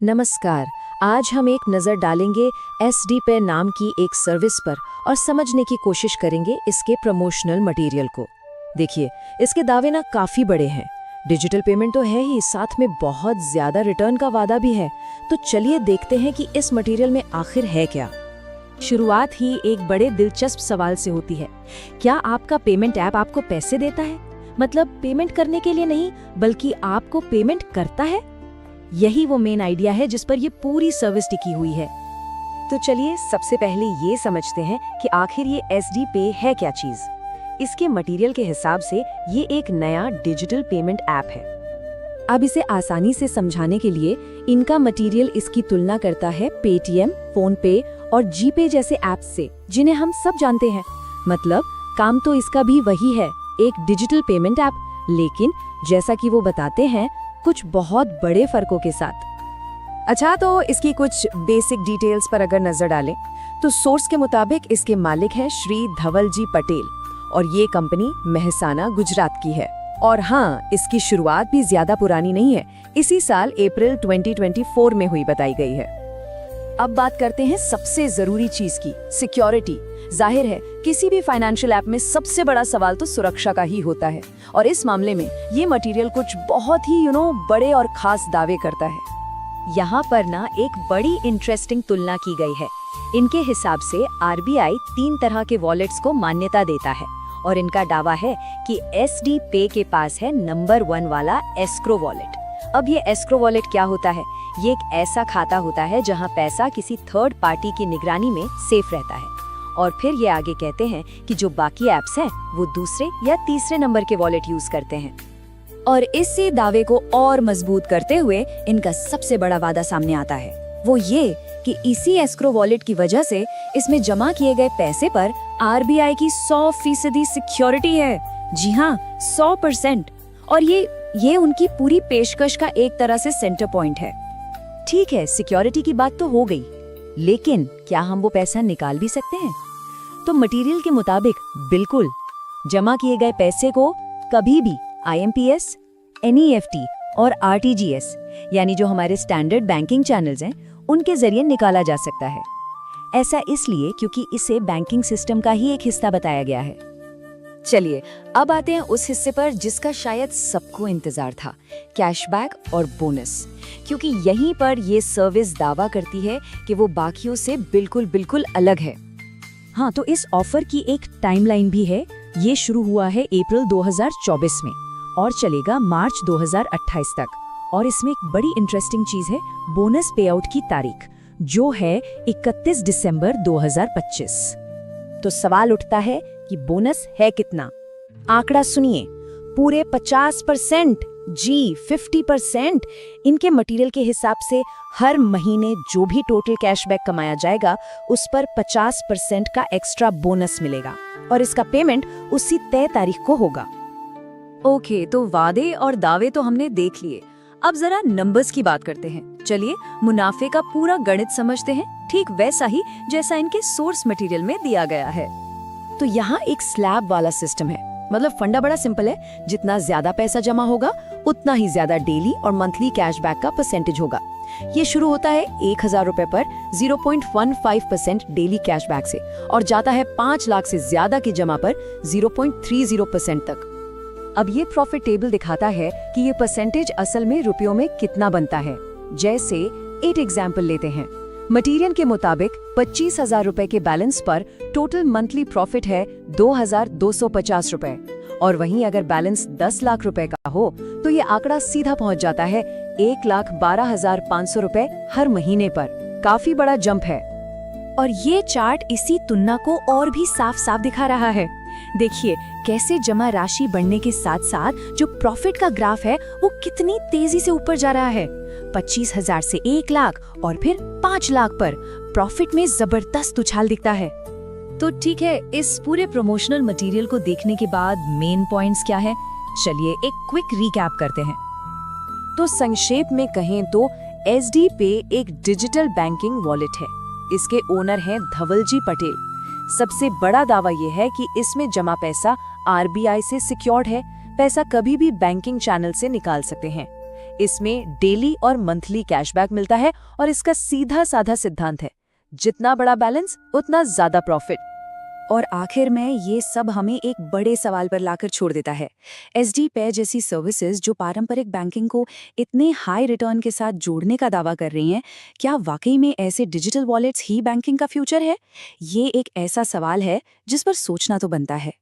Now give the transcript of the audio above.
नमस्कार। आज हम एक नज़र डालेंगे SD पे नाम की एक सर्विस पर और समझने की कोशिश करेंगे इसके प्रमोशनल मटेरियल को। देखिए, इसके दावे ना काफ़ी बड़े हैं। डिजिटल पेमेंट तो है ही, साथ में बहुत ज़्यादा रिटर्न का वादा भी है। तो चलिए देखते हैं कि इस मटेरियल में आखिर है क्या। शुरुआत ही एक बड़े दिलचस्प सवाल से होती है। क्या आपका पेमेंट ऐप आपको पैसे देता है? मतलब पेमेंट करने के लिए नहीं, बल्कि आपको पेमेंट करता है। यही वो मेन आइडिया है जिस पर ये पूरी सर्विस टिकी हुई है। तो चलिए सबसे पहले ये समझते हैं कि आखिर ये SD पे है क्या चीज। इसके मटेरियल के हिसाब से ये एक नया डिजिटल पेमेंट ऐप है। अब इसे आसानी से समझाने के लिए इनका मटेरियल इसकी तुलना करता है पेटीएम, फोन पे और जीपे जैसे ऐप्स से, जिन्हें हम सब जानते हैं। मतलब काम तो इसका भी वही है, एक डिजिटल पेमेंट ऐप, लेकिन जैसा कि वो बताते हैं कुछ बहुत बड़े फर्कों के साथ। अच्छा, तो इसकी कुछ बेसिक डिटेल्स पर अगर नजर डालें तो सोर्स के मुताबिक इसके मालिक हैं श्री धवल जी पटेल और ये कंपनी मेहसाना, गुजरात की है। और हाँ, इसकी शुरुआत भी ज्यादा पुरानी नहीं है, इसी साल अप्रैल 2024 में हुई बताई गई है। अब बात करते हैं सबसे जरूरी चीज की, सिक्योरिटी। जाहिर है किसी भी फाइनेंशियल ऐप में सबसे बड़ा सवाल तो सुरक्षा का ही होता है, और इस मामले में ये मटेरियल कुछ बहुत ही बड़े और खास दावे करता है। यहाँ पर ना एक बड़ी इंटरेस्टिंग तुलना की गई है। इनके हिसाब से RBI 3 तरह के वॉलेट्स को मान्यता देता है, और इनका दावा है कि SD पे के पास है नंबर 1 वाला एस्क्रो वॉलेट। अब ये एस्क्रो वॉलेट क्या होता है? ये एक ऐसा खाता होता है जहाँ पैसा किसी थर्ड पार्टी की निगरानी में सेफ रहता है। और फिर ये आगे कहते हैं कि जो बाकी ऐप्स हैं वो दूसरे या तीसरे नंबर के वॉलेट यूज करते हैं। और इसी दावे को और मजबूत करते हुए इनका सबसे बड़ा वादा सामने आता है, वो ये कि इसी एस्क्रो वॉलेट की वजह से इसमें जमा किए गए पैसे पर RBI की 100% सिक्योरिटी है। जी हाँ, 100%। और ये उनकी पूरी पेशकश का एक तरह से सेंटर पॉइंट है। ठीक है, सिक्योरिटी की बात तो हो गई, लेकिन क्या हम वो पैसा निकाल भी सकते हैं? तो मटेरियल के मुताबिक बिल्कुल। जमा किए गए पैसे को कभी भी IMPS, NEFT और RTGS यानी जो हमारे स्टैंडर्ड बैंकिंग चैनल्स हैं उनके जरिए निकाला जा सकता है। ऐसा इसलिए क्योंकि इसे बैंकिंग सिस्टम का ही एक हिस्सा बताया गया है। चलिए अब आते हैं उस हिस्से पर जिसका शायद सबको इंतजार था, कैशबैक और बोनस। क्योंकि यहीं पर ये सर्विस दावा करती है कि वो बाकियों से बिल्कुल अलग है। हाँ, तो इस ऑफर की एक टाइमलाइन भी है। ये शुरू हुआ है अप्रैल 2024 में और चलेगा मार्च 2028 तक। और इसमें एक बड़ी इंटरेस्टिंग चीज है, बोनस पे आउट की तारीख, जो है 31 दिसंबर 2025। तो सवाल उठता है कि बोनस है कितना? आंकड़ा सुनिए, पूरे 50%। जी, 50%। इनके मटेरियल के हिसाब से हर महीने जो भी टोटल कैशबैक कमाया जाएगा उस पर 50% का एक्स्ट्रा बोनस मिलेगा, और इसका पेमेंट उसी तय तारीख को होगा। ओके, तो वादे और दावे तो हमने देख लिए। अब जरा नंबर्स की बात करते हैं। चलिए मुनाफे का पूरा गणित समझते हैं, ठीक वैसा ही जैसा इनके सोर्स मटेरियल में दिया गया है। तो यहाँ एक स्लैब वाला सिस्टम है। मतलब फंडा बड़ा सिंपल है, जितना ज्यादा पैसा जमा होगा उतना ही ज्यादा डेली और मंथली कैशबैक का परसेंटेज होगा। ये शुरू होता है 1000 रुपए पर 0.15% डेली कैशबैक से और जाता है 5 लाख से ज्यादा की जमा पर 0.30% तक। अब ये प्रॉफिट टेबल दिखाता है कि ये परसेंटेज असल में रुपयों में कितना बनता है। जैसे एक एग्जाम्पल लेते हैं। मटेरियल के मुताबिक 25,000 रुपए के बैलेंस पर टोटल मंथली प्रॉफिट है 2,250 रुपए, और वहीं अगर बैलेंस 10 लाख रुपए का हो तो ये आंकड़ा सीधा पहुंच जाता है 1,12,500 रुपए हर महीने पर। काफी बड़ा जंप है। और ये चार्ट इसी तुलना को और भी साफ साफ दिखा रहा है। देखिए कैसे जमा राशि बढ़ने के साथ साथ जो प्रॉफिट का ग्राफ है वो कितनी तेजी से ऊपर जा रहा है। 25,000 से 1 लाख और फिर 5 लाख पर प्रॉफिट में जबरदस्त उछाल दिखता है। तो ठीक है, इस पूरे प्रमोशनल मटेरियल को देखने के बाद मेन पॉइंट्स क्या है? चलिए एक क्विक रिकैप करते हैं। तो संक्षेप में कहें तो SD पे एक डिजिटल बैंकिंग वॉलेट है। इसके ओनर हैं धवल जी पटेल। सबसे बड़ा दावा यह है कि इसमें जमा पैसा RBI से सिक्योर्ड है। पैसा कभी भी बैंकिंग चैनल से निकाल सकते हैं। इसमें डेली और मंथली कैशबैक मिलता है और इसका सीधा साधा सिद्धांत है, जितना बड़ा बैलेंस उतना ज्यादा प्रॉफिट। और आखिर में ये सब हमें एक बड़े सवाल पर लाकर छोड़ देता है। एसडी पे जैसी सर्विसेज जो पारंपरिक बैंकिंग को इतने हाई रिटर्न के साथ जोड़ने का दावा कर रही हैं, क्या वाकई में ऐसे डिजिटल वॉलेट्स ही बैंकिंग का फ्यूचर है? ये एक ऐसा सवाल है जिस पर सोचना तो बनता है।